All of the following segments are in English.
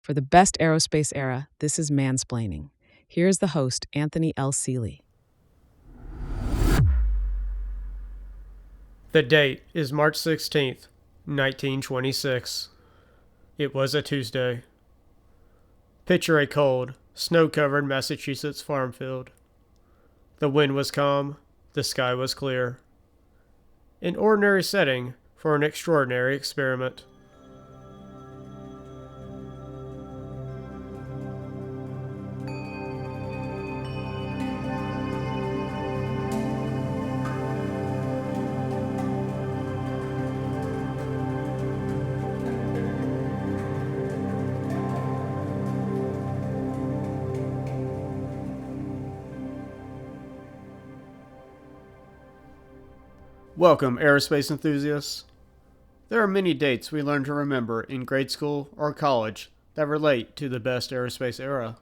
For the best aerospace era, this is Mansplaining. Here's the host, Anthony L. Seeley. The date is March 16th, 1926. It was a Tuesday. Picture a cold, snow-covered Massachusetts farm field. The wind was calm, the sky was clear. An ordinary setting for an extraordinary experiment. Welcome, aerospace enthusiasts. There are many dates we learn to remember in grade school or college that relate to the best aerospace era.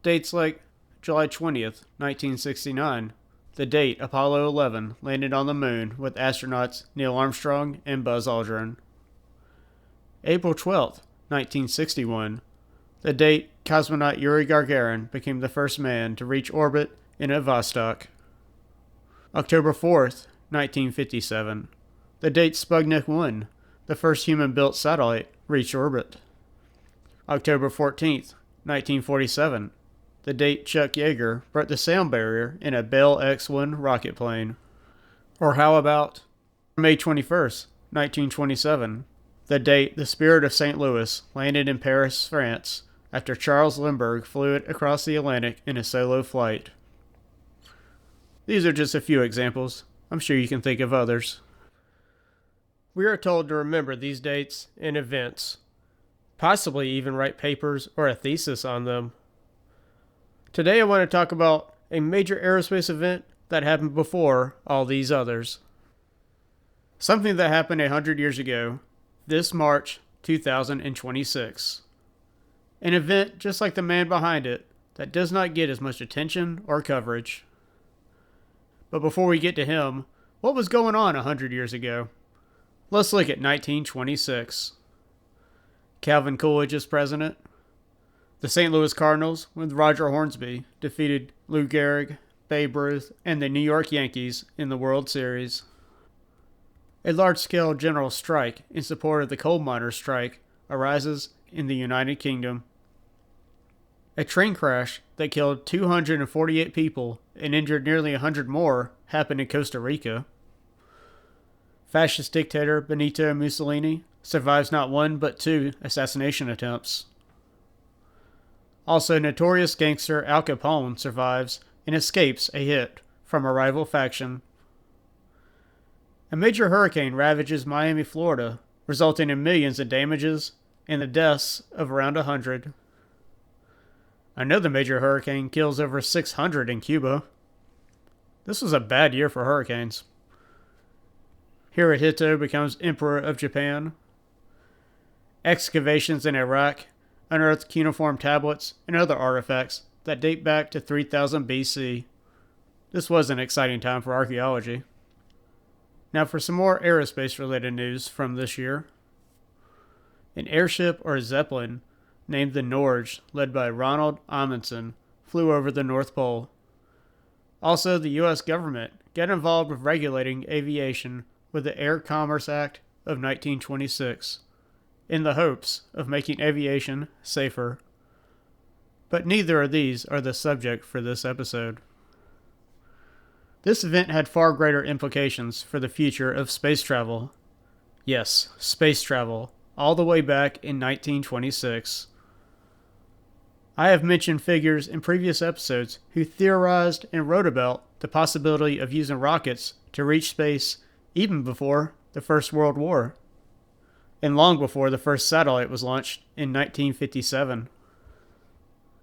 Dates like July 20th, 1969, the date Apollo 11 landed on the moon with astronauts Neil Armstrong and Buzz Aldrin. April 12th, 1961, the date cosmonaut Yuri Gagarin became the first man to reach orbit in a Vostok. October 4th, 1957, the date Sputnik 1, the first human-built satellite, reached orbit. October 14th, 1947, the date Chuck Yeager broke the sound barrier in a Bell X-1 rocket plane. Or how about May 21st, 1927, the date the Spirit of St. Louis landed in Paris, France, after Charles Lindbergh flew it across the Atlantic in a solo flight. These are just a few examples. I'm sure you can think of others. We are told to remember these dates and events, possibly even write papers or a thesis on them. Today I want to talk about a major aerospace event that happened before all these others. Something that happened 100 years ago, this March 2026. An event just like the man behind it that does not get as much attention or coverage. But before we get to him, what was going on 100 years ago? Let's look at 1926. Calvin Coolidge is president. The St. Louis Cardinals, with Roger Hornsby, defeated Lou Gehrig, Babe Ruth, and the New York Yankees in the World Series. A large-scale general strike in support of the coal miners' strike arises in the United Kingdom. A train crash that killed 248 people and injured nearly 100 more happened in Costa Rica. Fascist dictator Benito Mussolini survives not one but two assassination attempts. Also, notorious gangster Al Capone survives and escapes a hit from a rival faction. A major hurricane ravages Miami, Florida, resulting in millions in damages and the deaths of around 100. Another major hurricane kills over 600 in Cuba. This was a bad year for hurricanes. Hirohito becomes Emperor of Japan. Excavations in Iraq unearthed cuneiform tablets and other artifacts that date back to 3000 BC. This was an exciting time for archaeology. Now for some more aerospace-related news from this year. An airship or Zeppelin named the Norge, led by Ronald Amundsen, flew over the North Pole. Also, the U.S. government got involved with regulating aviation with the Air Commerce Act of 1926, in the hopes of making aviation safer. But neither of these are the subject for this episode. This event had far greater implications for the future of space travel. Yes, space travel, all the way back in 1926. I have mentioned figures in previous episodes who theorized and wrote about the possibility of using rockets to reach space even before the First World War, and long before the first satellite was launched in 1957.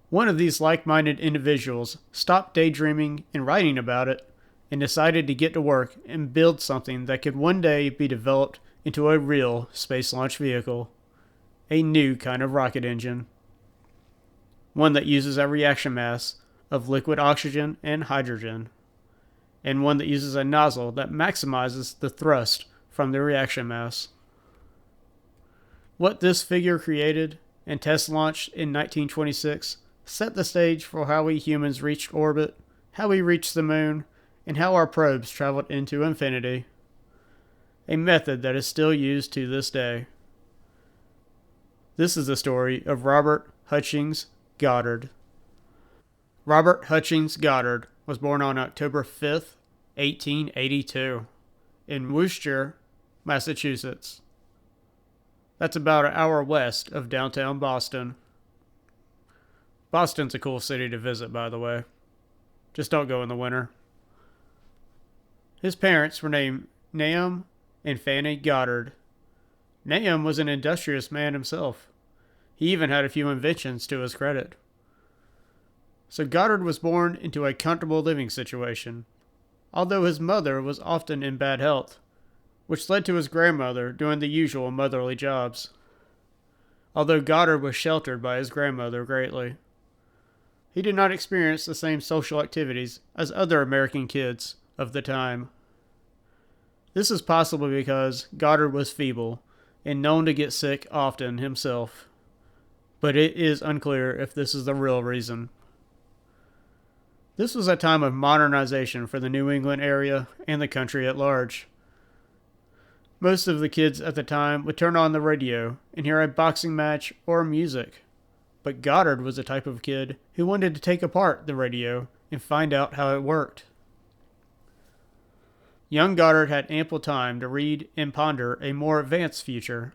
One of these like-minded individuals stopped daydreaming and writing about it and decided to get to work and build something that could one day be developed into a real space launch vehicle, a new kind of rocket engine. One that uses a reaction mass of liquid oxygen and hydrogen, and one that uses a nozzle that maximizes the thrust from the reaction mass. What this figure created and test launch in 1926 set the stage for how we humans reached orbit, how we reached the moon, and how our probes traveled into infinity, a method that is still used to this day. This is the story of Robert Hutchings Goddard. Robert Hutchings Goddard was born on October 5th, 1882, in Worcester, Massachusetts. That's about an hour west of downtown Boston. Boston's a cool city to visit, by the way. Just don't go in the winter. His parents were named Nahum and Fanny Goddard. Nahum was an industrious man himself. He even had a few inventions to his credit. So Goddard was born into a comfortable living situation, although his mother was often in bad health, which led to his grandmother doing the usual motherly jobs. Although Goddard was sheltered by his grandmother greatly. He did not experience the same social activities as other American kids of the time. This is possibly because Goddard was feeble and known to get sick often himself, but it is unclear if this is the real reason. This was a time of modernization for the New England area and the country at large. Most of the kids at the time would turn on the radio and hear a boxing match or music, but Goddard was the type of kid who wanted to take apart the radio and find out how it worked. Young Goddard had ample time to read and ponder a more advanced future.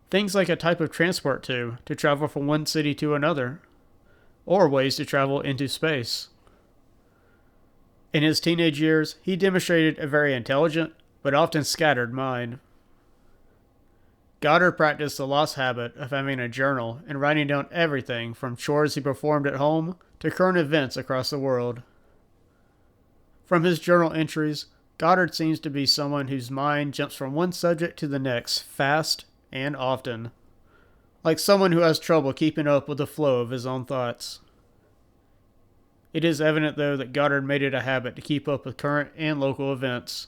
Things like a type of transport tube to travel from one city to another, or ways to travel into space. In his teenage years, he demonstrated a very intelligent, but often scattered mind. Goddard practiced the lost habit of having a journal and writing down everything from chores he performed at home to current events across the world. From his journal entries, Goddard seems to be someone whose mind jumps from one subject to the next fast and often, like someone who has trouble keeping up with the flow of his own thoughts. It is evident, though, that Goddard made it a habit to keep up with current and local events.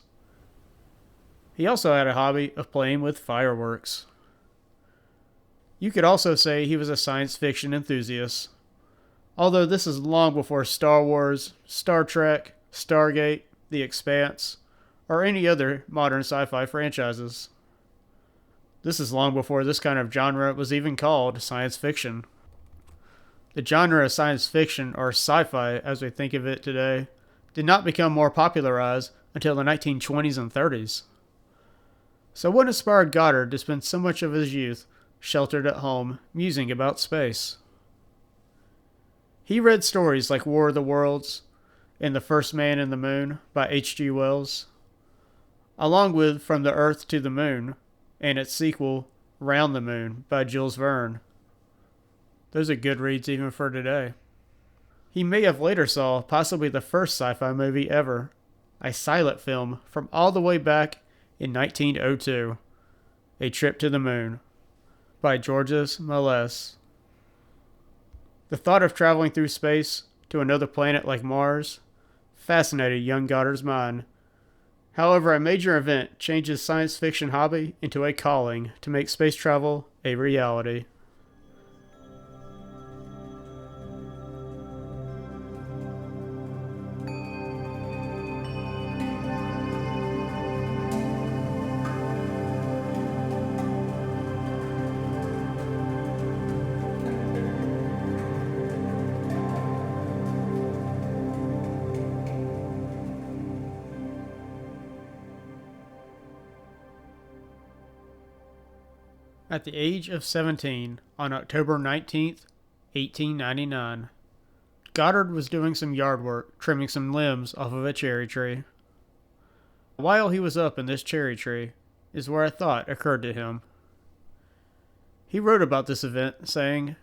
He also had a hobby of playing with fireworks. You could also say he was a science fiction enthusiast, although this is long before Star Wars, Star Trek, Stargate, The Expanse, or any other modern sci-fi franchises. This is long before this kind of genre was even called science fiction. The genre of science fiction, or sci-fi as we think of it today, did not become more popularized until the 1920s and 30s. So what inspired Goddard to spend so much of his youth sheltered at home, musing about space? He read stories like War of the Worlds and The First Man in the Moon by H.G. Wells, along with From the Earth to the Moon and its sequel, Round the Moon by Jules Verne. Those are good reads even for today. He may have later saw possibly the first sci-fi movie ever, a silent film from all the way back in 1902, A Trip to the Moon by Georges Méliès. The thought of traveling through space to another planet like Mars fascinated young Goddard's mind. However, a major event changed his science fiction hobby into a calling to make space travel a reality. At the age of 17, on October 19th, 1899, Goddard was doing some yard work, trimming some limbs off of a cherry tree. While he was up in this cherry tree is where a thought occurred to him. He wrote about this event, saying,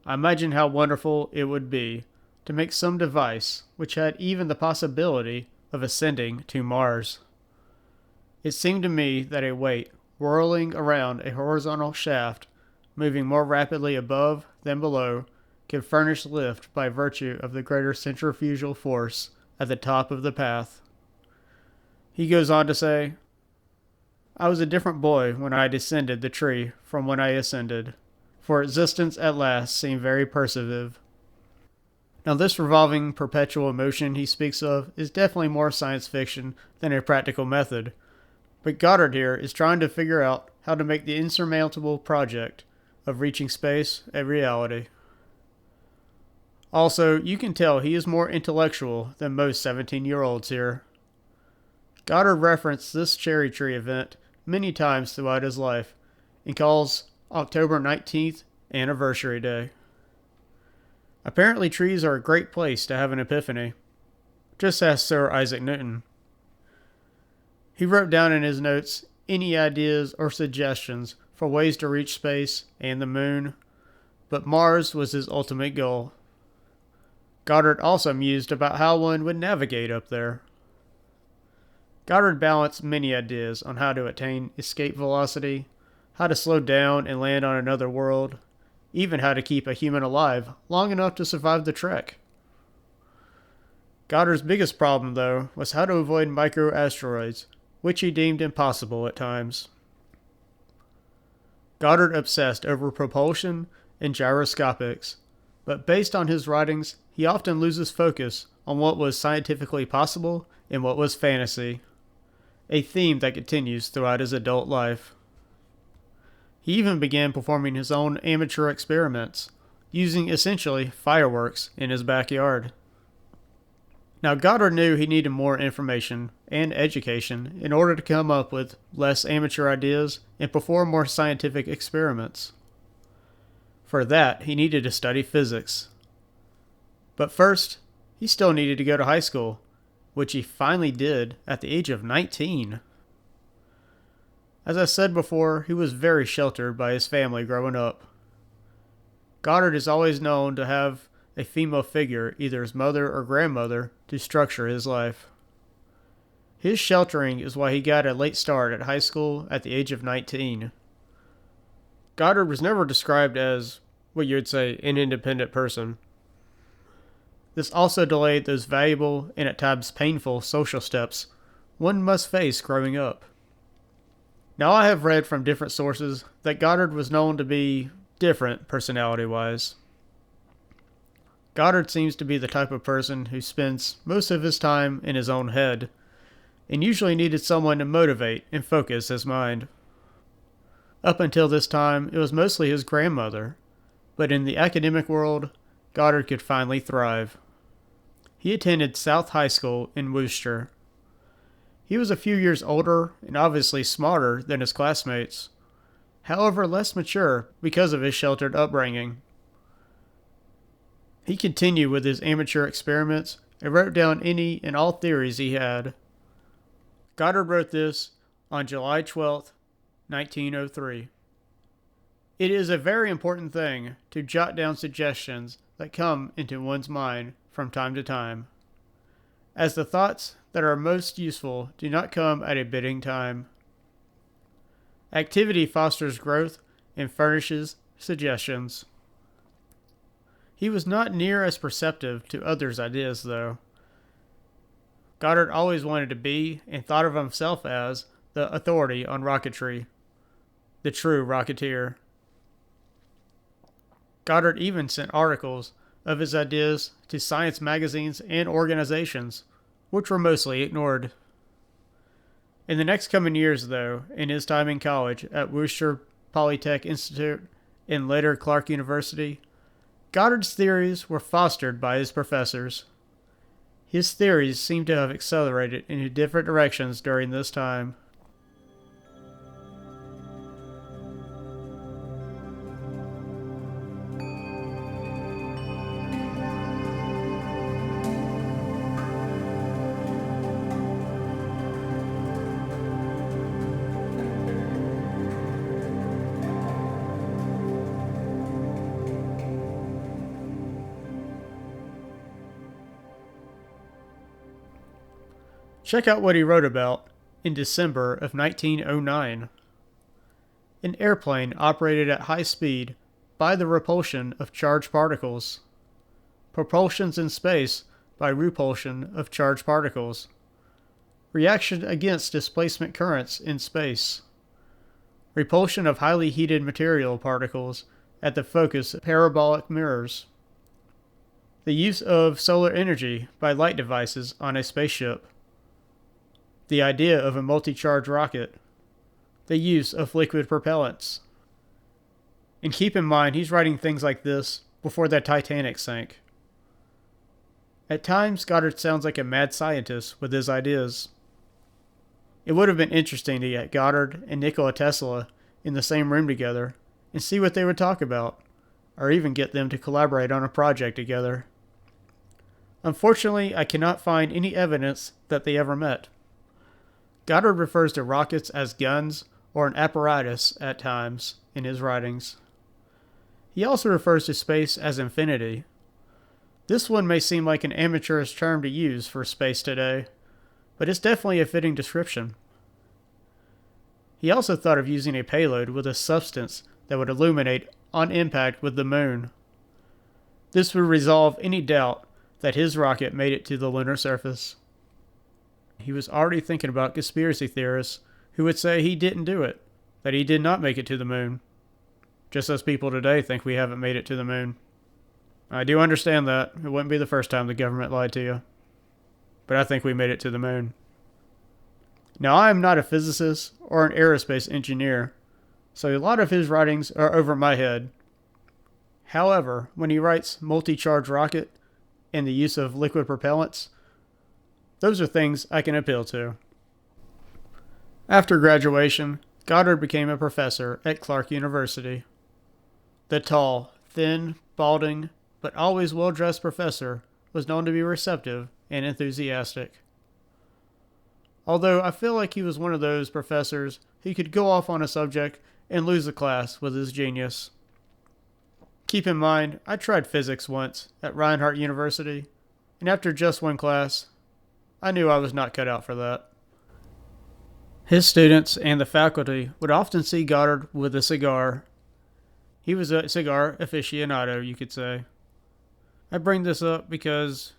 "I imagined how wonderful it would be to make some device which had even the possibility of ascending to Mars. It seemed to me that a weight whirling around a horizontal shaft, moving more rapidly above than below, could furnish lift by virtue of the greater centrifugal force at the top of the path." He goes on to say, "I was a different boy when I descended the tree from when I ascended, for existence at last seemed very pervasive. Now, this revolving perpetual motion he speaks of is definitely more science fiction than a practical method, but Goddard here is trying to figure out how to make the insurmountable project of reaching space a reality. Also, you can tell he is more intellectual than most 17-year-olds here. Goddard referenced this cherry tree event many times throughout his life and calls October 19th Anniversary Day. Apparently, trees are a great place to have an epiphany. Just ask Sir Isaac Newton. He wrote down in his notes any ideas or suggestions for ways to reach space and the moon, but Mars was his ultimate goal. Goddard also mused about how one would navigate up there. Goddard balanced many ideas on how to attain escape velocity, how to slow down and land on another world, even how to keep a human alive long enough to survive the trek. Goddard's biggest problem, though, was how to avoid microasteroids, which he deemed impossible at times. Goddard obsessed over propulsion and gyroscopics, but based on his writings, he often loses focus on what was scientifically possible and what was fantasy, a theme that continues throughout his adult life. He even began performing his own amateur experiments, using essentially fireworks in his backyard. Now, Goddard knew he needed more information and education in order to come up with less amateur ideas and perform more scientific experiments. For that, he needed to study physics. But first, he still needed to go to high school, which he finally did at the age of 19. As I said before, he was very sheltered by his family growing up. Goddard is always known to have a female figure, either his mother or grandmother, to structure his life. His sheltering is why he got a late start at high school at the age of 19. Goddard was never described as what you would say an independent person. This also delayed those valuable and at times painful social steps one must face growing up. Now, I have read from different sources that Goddard was known to be different personality-wise. Goddard seems to be the type of person who spends most of his time in his own head, and usually needed someone to motivate and focus his mind. Up until this time, it was mostly his grandmother, but in the academic world, Goddard could finally thrive. He attended South High School in Worcester. He was a few years older and obviously smarter than his classmates, however less mature because of his sheltered upbringing. He continued with his amateur experiments and wrote down any and all theories he had. Goddard wrote this on July 12, 1903. It is a very important thing to jot down suggestions that come into one's mind from time to time, as the thoughts that are most useful do not come at a bidding time. Activity fosters growth and furnishes suggestions. He was not near as perceptive to others' ideas, though. Goddard always wanted to be, and thought of himself as, the authority on rocketry, the true rocketeer. Goddard even sent articles of his ideas to science magazines and organizations, which were mostly ignored. In the next coming years, though, in his time in college at Worcester Polytech Institute and later Clark University, Goddard's theories were fostered by his professors. His theories seem to have accelerated into different directions during this time. Check out what he wrote about in December of 1909. An airplane operated at high speed by the repulsion of charged particles. Propulsions in space by repulsion of charged particles. Reaction against displacement currents in space. Repulsion of highly heated material particles at the focus parabolic mirrors, the use of solar energy by light devices on a spaceship, the idea of a multi-charge rocket, the use of liquid propellants. And keep in mind, he's writing things like this before the Titanic sank. At times, Goddard sounds like a mad scientist with his ideas. It would have been interesting to get Goddard and Nikola Tesla in the same room together and see what they would talk about, or even get them to collaborate on a project together. Unfortunately, I cannot find any evidence that they ever met. Goddard refers to rockets as guns or an apparatus at times in his writings. He also refers to space as infinity. This one may seem like an amateurish term to use for space today, but it's definitely a fitting description. He also thought of using a payload with a substance that would illuminate on impact with the moon. This would resolve any doubt that his rocket made it to the lunar surface. He was already thinking about conspiracy theorists who would say he didn't do it, that he did not make it to the moon, just as people today think we haven't made it to the moon. I do understand that. It wouldn't be the first time the government lied to you. But I think we made it to the moon. Now, I am not a physicist or an aerospace engineer, so a lot of his writings are over my head. However, when he writes multi-charge rocket and the use of liquid propellants, those are things I can appeal to. After graduation, Goddard became a professor at Clark University. The tall, thin, balding, but always well-dressed professor was known to be receptive and enthusiastic. Although I feel like he was one of those professors who could go off on a subject and lose the class with his genius. Keep in mind, I tried physics once at Reinhardt University, and after just one class, I knew I was not cut out for that. His students and the faculty would often see Goddard with a cigar. He was a cigar aficionado, you could say. I bring this up because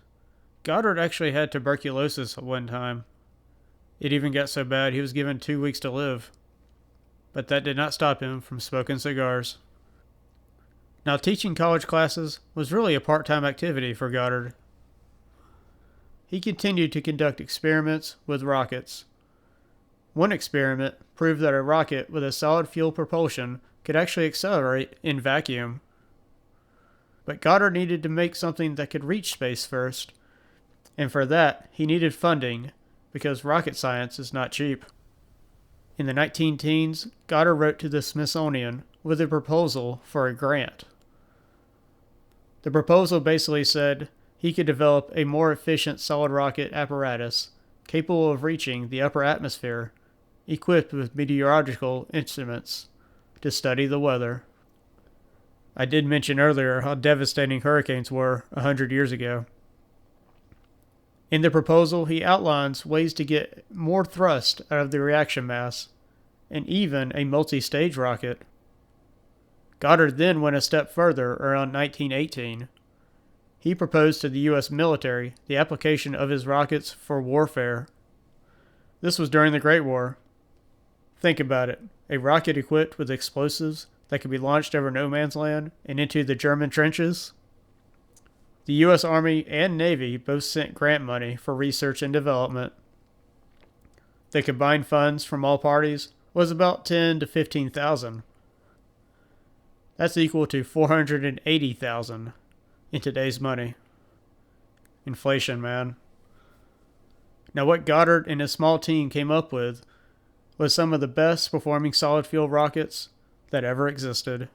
Goddard actually had tuberculosis at one time. It even got so bad he was given 2 weeks to live. But that did not stop him from smoking cigars. Now, teaching college classes was really a part-time activity for Goddard. He continued to conduct experiments with rockets. One experiment proved that a rocket with a solid fuel propulsion could actually accelerate in vacuum. But Goddard needed to make something that could reach space first, and for that he needed funding, because rocket science is not cheap. In the 19-teens, Goddard wrote to the Smithsonian with a proposal for a grant. The proposal basically said he could develop a more efficient solid rocket apparatus capable of reaching the upper atmosphere, equipped with meteorological instruments to study the weather. I did mention earlier how devastating hurricanes were 100 years ago. In the proposal, he outlines ways to get more thrust out of the reaction mass, and even a multi-stage rocket. Goddard then went a step further around 1918. He proposed to the U.S. military the application of his rockets for warfare. This was during the Great War. Think about it, a rocket equipped with explosives that could be launched over no man's land and into the German trenches. The U.S. Army and Navy both sent grant money for research and development. The combined funds from all parties was about $10,000 to $15,000. That's equal to $480,000 in today's money. Inflation, man. Now, what Goddard and his small team came up with was some of the best performing solid fuel rockets that ever existed.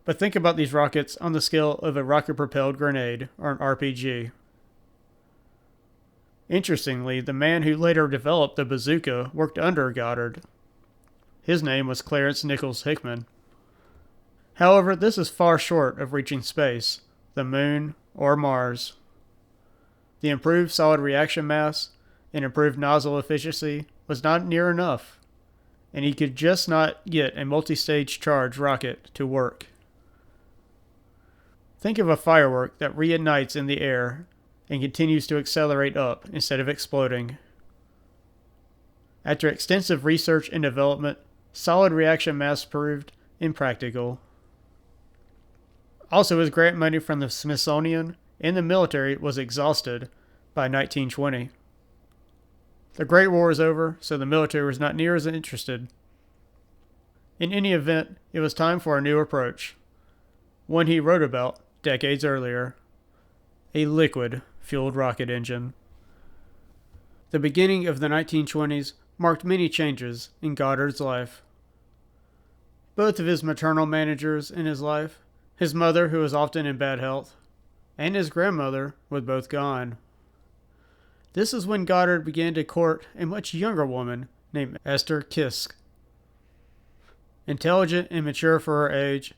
But think about these rockets on the scale of a rocket-propelled grenade, or an RPG. Interestingly, the man who later developed the bazooka worked under Goddard. His name was Clarence Nichols Hickman. However, this is far short of reaching space, the moon, or Mars. The improved solid reaction mass and improved nozzle efficiency was not near enough, and he could just not get a multi-stage charge rocket to work. Think of a firework that reignites in the air and continues to accelerate up instead of exploding. After extensive research and development, solid reaction mass proved impractical. Also, his grant money from the Smithsonian and the military was exhausted by 1920. The Great War was over, so the military was not near as interested. In any event, it was time for a new approach, one he wrote about decades earlier: a liquid fueled rocket engine. The beginning of the 1920s marked many changes in Goddard's life. Both of his maternal managers in his life, his mother, who was often in bad health, and his grandmother, were both gone. This is when Goddard began to court a much younger woman named Esther Kisk. Intelligent and mature for her age,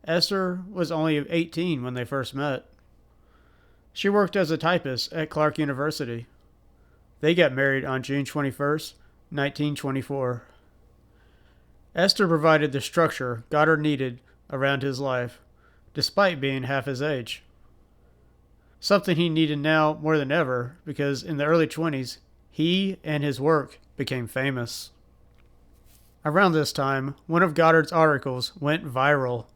Esther was only 18 when they first met. She worked as a typist at Clark University. They got married on June 21st, 1924. Esther provided the structure Goddard needed around his life, despite being half his age. Something he needed now more than ever, because in the early 20s, he and his work became famous. Around this time, one of Goddard's articles went viral,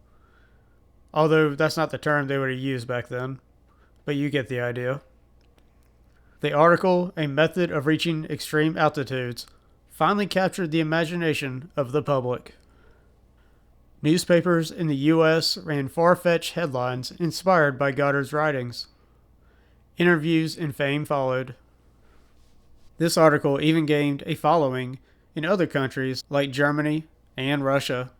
although that's not the term they would have used back then, but you get the idea. The article, A Method of Reaching Extreme Altitudes, finally captured the imagination of the public. Newspapers in the U.S. ran far-fetched headlines inspired by Goddard's writings. Interviews and fame followed. This article even gained a following in other countries like Germany and Russia.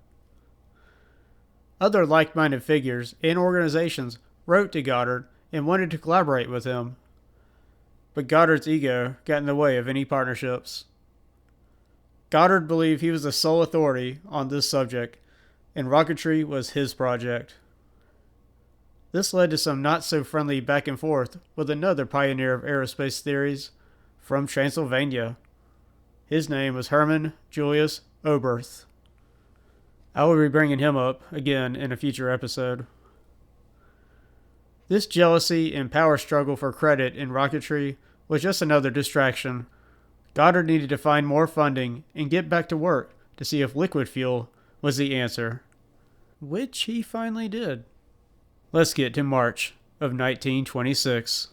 Other like-minded figures and organizations wrote to Goddard and wanted to collaborate with him. But Goddard's ego got in the way of any partnerships. Goddard believed he was the sole authority on this subject, and rocketry was his project. This led to some not-so-friendly back and forth with another pioneer of aerospace theories from Transylvania. His name was Hermann Julius Oberth. I will be bringing him up again in a future episode. This jealousy and power struggle for credit in rocketry was just another distraction. Goddard needed to find more funding and get back to work to see if liquid fuel was the answer, which he finally did. Let's get to March of 1926.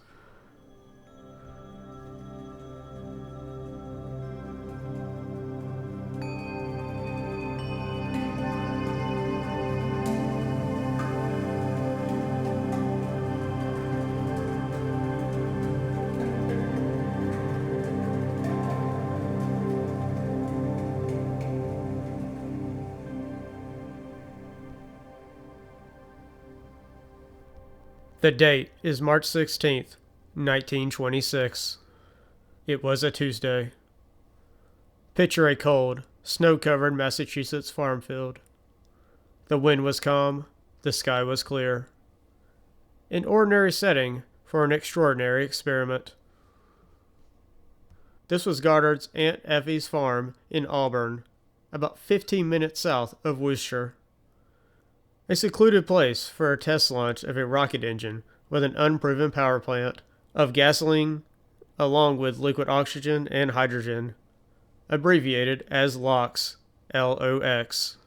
The date is March 16th, 1926. It was a Tuesday. Picture a cold, snow-covered Massachusetts farm field. The wind was calm, the sky was clear. An ordinary setting for an extraordinary experiment. This was Goddard's Aunt Effie's farm in Auburn, about 15 minutes south of Worcester. A secluded place for a test launch of a rocket engine with an unproven power plant of gasoline along with liquid oxygen and hydrogen, abbreviated as LOX, L-O-X.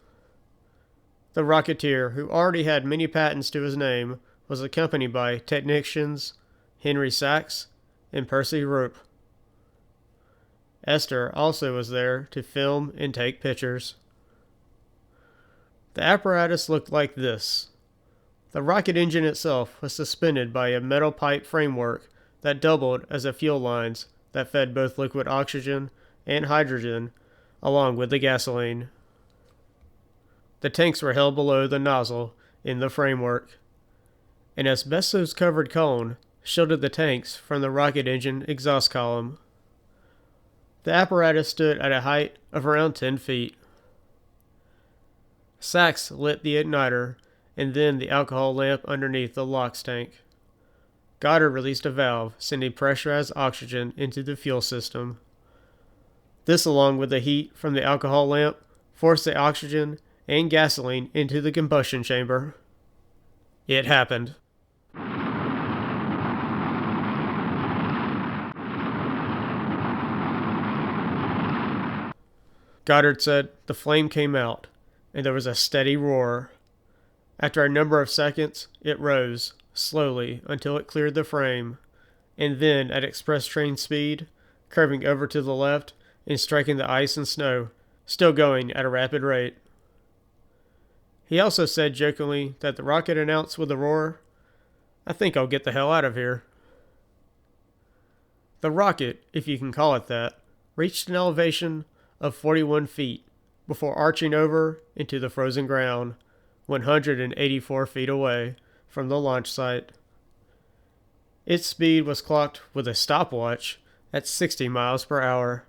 The rocketeer, who already had many patents to his name, was accompanied by technicians Henry Sachs and Percy Rope. Esther also was there to film and take pictures. The apparatus looked like this. The rocket engine itself was suspended by a metal pipe framework that doubled as a fuel lines that fed both liquid oxygen and hydrogen along with the gasoline. The tanks were held below the nozzle in the framework. An asbestos-covered cone shielded the tanks from the rocket engine exhaust column. The apparatus stood at a height of around 10 feet. Sachs lit the igniter and then the alcohol lamp underneath the LOX tank. Goddard released a valve, sending pressurized oxygen into the fuel system. This, along with the heat from the alcohol lamp, forced the oxygen and gasoline into the combustion chamber. It happened. Goddard said the flame came out, and there was a steady roar. After a number of seconds, it rose, slowly, until it cleared the frame, and then, at express train speed, curving over to the left and striking the ice and snow, still going at a rapid rate. He also said jokingly that the rocket announced with a roar, "I think I'll get the hell out of here." The rocket, if you can call it that, reached an elevation of 41 feet before arching over into the frozen ground, 184 feet away from the launch site. Its speed was clocked with a stopwatch at 60 miles per hour.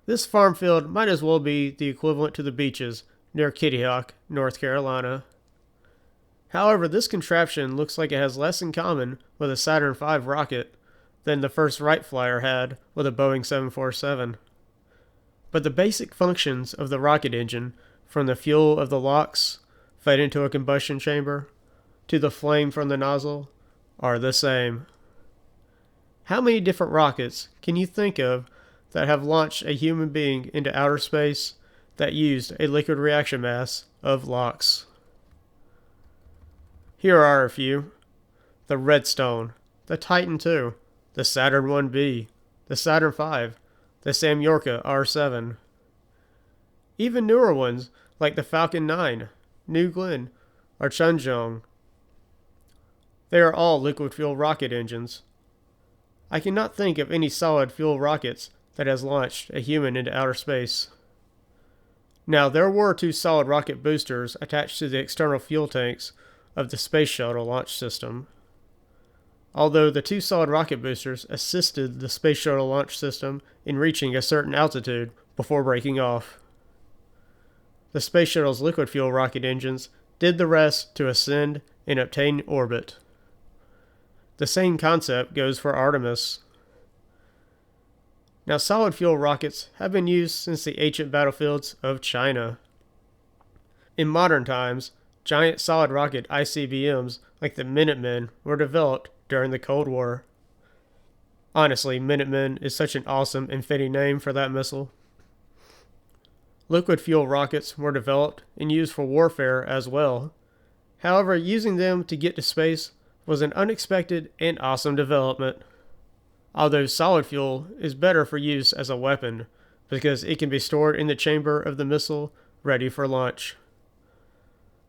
This farm field might as well be the equivalent to the beaches near Kitty Hawk, North Carolina. However, this contraption looks like it has less in common with a Saturn V rocket than the first Wright Flyer had with a Boeing 747. But the basic functions of the rocket engine, from the fuel of the LOX fed into a combustion chamber to the flame from the nozzle, are the same. How many different rockets can you think of that have launched a human being into outer space that used a liquid reaction mass of LOX? Here are a few: the Redstone, the Titan II, the Saturn 1B, the Saturn V, the Samyorka R7. Even newer ones like the Falcon 9, New Glenn, or Chunjong. They are all liquid fuel rocket engines. I cannot think of any solid fuel rockets that has launched a human into outer space. Now, there were two solid rocket boosters attached to the external fuel tanks of the Space Shuttle launch system. Although the two solid rocket boosters assisted the Space Shuttle launch system in reaching a certain altitude before breaking off. The Space Shuttle's liquid fuel rocket engines did the rest to ascend and obtain orbit. The same concept goes for Artemis. Now, solid fuel rockets have been used since the ancient battlefields of China. In modern times, giant solid rocket ICBMs like the Minutemen were developed during the Cold War. Honestly, Minutemen is such an awesome and fitting name for that missile. Liquid fuel rockets were developed and used for warfare as well. However, using them to get to space was an unexpected and awesome development. Although solid fuel is better for use as a weapon because it can be stored in the chamber of the missile ready for launch.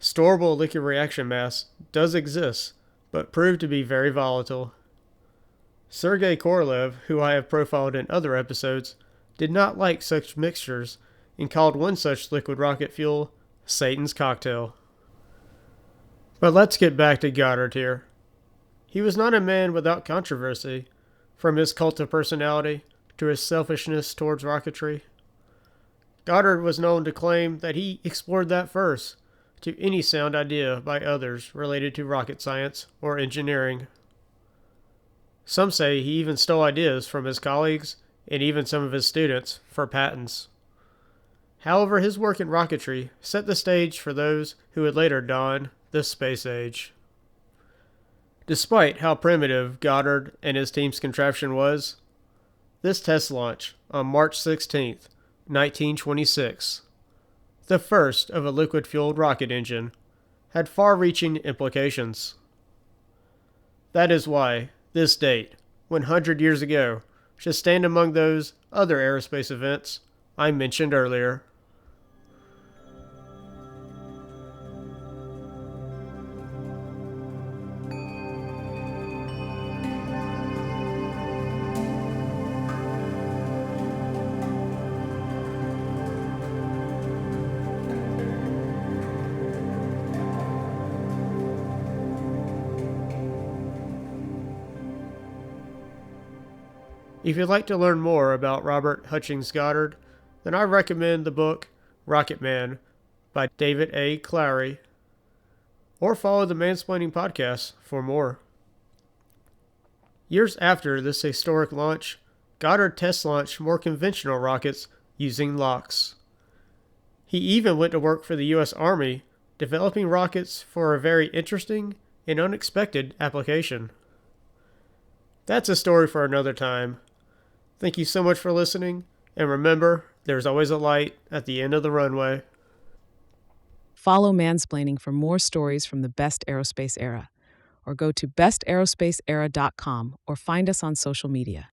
Storable liquid reaction mass does exist, but proved to be very volatile. Sergei Korolev, who I have profiled in other episodes, did not like such mixtures and called one such liquid rocket fuel Satan's cocktail. But let's get back to Goddard here. He was not a man without controversy, from his cult of personality to his selfishness towards rocketry. Goddard was known to claim that he explored that first to any sound idea by others related to rocket science or engineering. Some say he even stole ideas from his colleagues and even some of his students for patents. However, his work in rocketry set the stage for those who would later don the space age. Despite how primitive Goddard and his team's contraption was, this test launch on March 16, 1926, the first of a liquid-fueled rocket engine, had far-reaching implications. That is why this date, 100 years ago, should stand among those other aerospace events I mentioned earlier. If you'd like to learn more about Robert Hutchings Goddard, then I recommend the book Rocket Man by David A. Clary, or follow the Mansplaining podcast for more. Years after this historic launch, Goddard test launched more conventional rockets using LOX. He even went to work for the U.S. Army, developing rockets for a very interesting and unexpected application. That's a story for another time. Thank you so much for listening, and remember, there's always a light at the end of the runway. Follow Mansplaining for more stories from the best aerospace era, or go to bestaerospaceera.com or find us on social media.